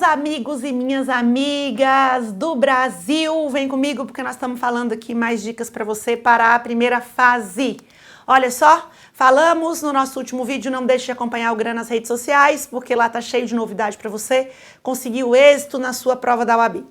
Meus amigos e minhas amigas do Brasil, vem comigo porque nós estamos falando aqui mais dicas para você para a primeira fase. Olha só, falamos no nosso último vídeo, não deixe de acompanhar o GRAN nas redes sociais, porque lá tá cheio de novidade para você conseguir o êxito na sua prova da UAB.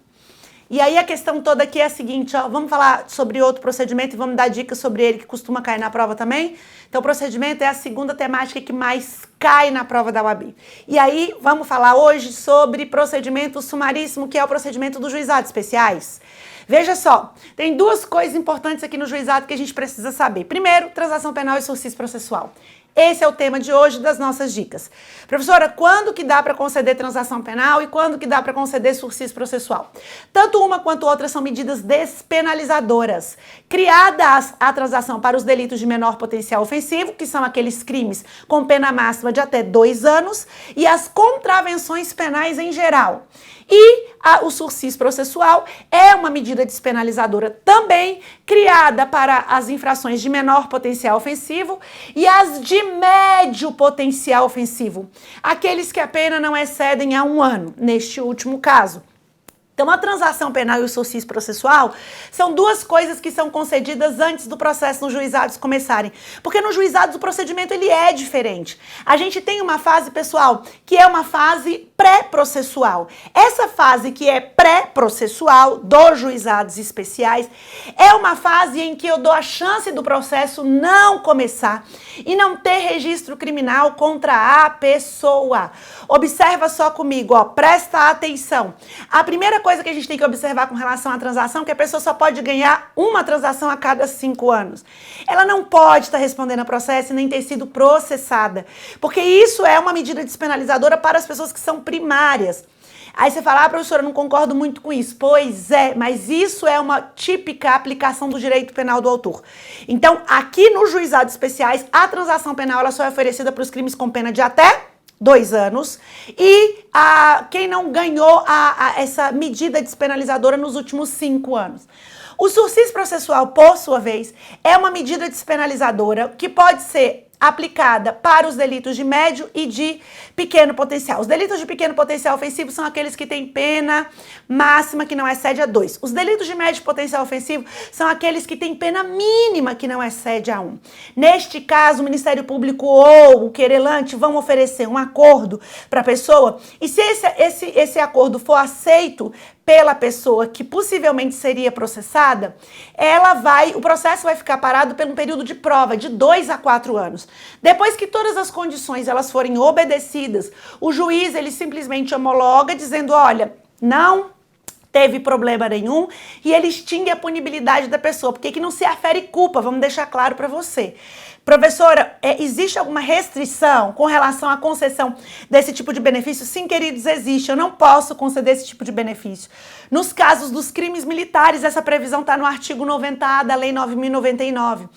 E aí a questão toda aqui é a seguinte, ó, vamos falar sobre outro procedimento e vamos dar dicas sobre ele que costuma cair na prova também. Então o procedimento é a segunda temática que mais cai na prova da UAB. E aí vamos falar hoje sobre procedimento sumaríssimo, que é o procedimento dos juizados especiais. Veja só, tem duas coisas importantes aqui no juizado que a gente precisa saber. Primeiro, transação penal e sursis processual. Esse é o tema de hoje das nossas dicas. Professora, quando que dá para conceder transação penal e quando que dá para conceder sursis processual? Tanto uma quanto outra são medidas despenalizadoras. Criadas a transação para os delitos de menor potencial ofensivo, que são aqueles crimes com pena máxima de até 2 anos, e as contravenções penais em geral. E o sursis processual é uma medida despenalizadora também criada para as infrações de menor potencial ofensivo e as de médio potencial ofensivo, aqueles que a pena não excedem a 1 ano, neste último caso. Então, a transação penal e o sursis processual são duas coisas que são concedidas antes do processo nos juizados começarem. Porque nos juizados o procedimento ele é diferente. A gente tem uma fase, pessoal, que é uma fase pré-processual. Essa fase que é pré-processual dos juizados especiais é uma fase em que eu dou a chance do processo não começar e não ter registro criminal contra a pessoa. Observa só comigo, ó, presta atenção. A primeira coisa que a gente tem que observar com relação à transação é que a pessoa só pode ganhar uma transação a cada 5 anos. Ela não pode estar respondendo a processo e nem ter sido processada, porque isso é uma medida despenalizadora para as pessoas que são primárias. Aí você fala, professora, eu não concordo muito com isso. Pois é, mas isso é uma típica aplicação do direito penal do autor. Então, aqui nos juizados especiais, a transação penal ela só é oferecida para os crimes com pena de até 2 anos, e quem não ganhou essa medida despenalizadora nos últimos 5 anos. O sursis processual, por sua vez, é uma medida despenalizadora que pode ser aplicada para os delitos de médio e de pequeno potencial. Os delitos de pequeno potencial ofensivo são aqueles que têm pena máxima que não excede a 2. Os delitos de médio potencial ofensivo são aqueles que têm pena mínima que não excede a 1. Neste caso, o Ministério Público ou o querelante vão oferecer um acordo para a pessoa, e se esse acordo for aceito pela pessoa que possivelmente seria processada, o processo vai ficar parado por um período de prova de 2 a 4 anos. Depois que todas as condições elas forem obedecidas, o juiz ele simplesmente homologa dizendo, olha, não teve problema nenhum, e ele extingue a punibilidade da pessoa, porque aqui não se afere culpa, vamos deixar claro para você. Professora, existe alguma restrição com relação à concessão desse tipo de benefício? Sim, queridos, existe. Eu não posso conceder esse tipo de benefício. Nos casos dos crimes militares, essa previsão está no artigo 90A da Lei 9.099.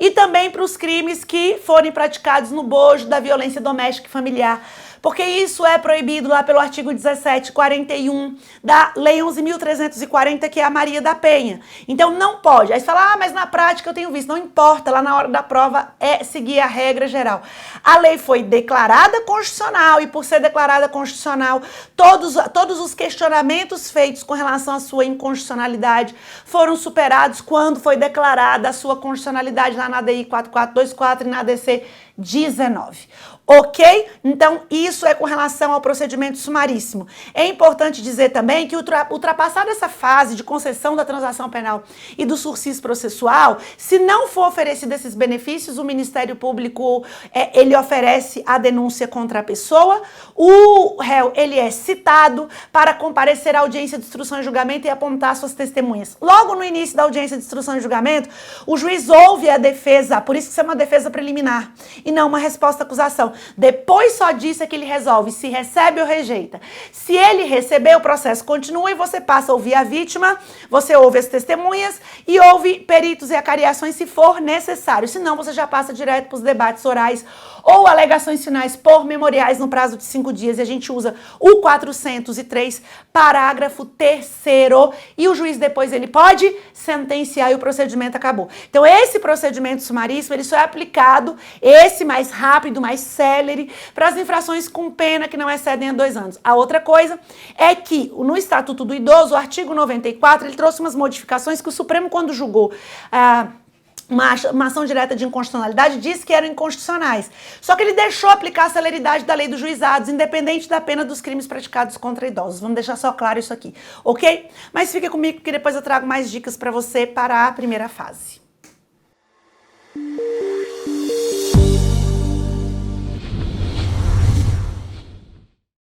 E também para os crimes que forem praticados no bojo da violência doméstica e familiar, porque isso é proibido lá pelo artigo 1741 da Lei 11.340, que é a Maria da Penha. Então não pode. Aí você fala, mas na prática eu tenho visto. Não importa, lá na hora da prova é seguir a regra geral. A lei foi declarada constitucional e por ser declarada constitucional, todos os questionamentos feitos com relação à sua inconstitucionalidade foram superados quando foi declarada a sua constitucionalidade lá na ADI 4424 e na ADC 19. Ok? Então, isso é com relação ao procedimento sumaríssimo. É importante dizer também que ultrapassada essa fase de concessão da transação penal e do sursis processual, se não for oferecido esses benefícios, o Ministério Público, ele oferece a denúncia contra a pessoa, o réu, ele é citado para comparecer à audiência de instrução e julgamento e apontar suas testemunhas. Logo no início da audiência de instrução e julgamento, o juiz ouve a defesa, por isso que isso é uma defesa preliminar, e não uma resposta à acusação. Depois só disso é que ele resolve se recebe ou rejeita. Se ele receber, o processo continua e você passa a ouvir a vítima, você ouve as testemunhas e ouve peritos e acariações se for necessário. Senão, você já passa direto para os debates orais ou alegações finais por memoriais no prazo de 5 dias. E a gente usa o 403, parágrafo 3º, e o juiz depois ele pode sentenciar e o procedimento acabou. Então, esse procedimento sumaríssimo, ele só é aplicado, esse mais rápido, mais célere, para as infrações com pena que não excedem a 2 anos. A outra coisa é que no Estatuto do Idoso, o artigo 94, ele trouxe umas modificações que o Supremo, quando julgou uma ação direta de inconstitucionalidade, disse que eram inconstitucionais. Só que ele deixou aplicar a celeridade da lei dos juizados, independente da pena dos crimes praticados contra idosos. Vamos deixar só claro isso aqui, ok? Mas fica comigo que depois eu trago mais dicas para você para a primeira fase.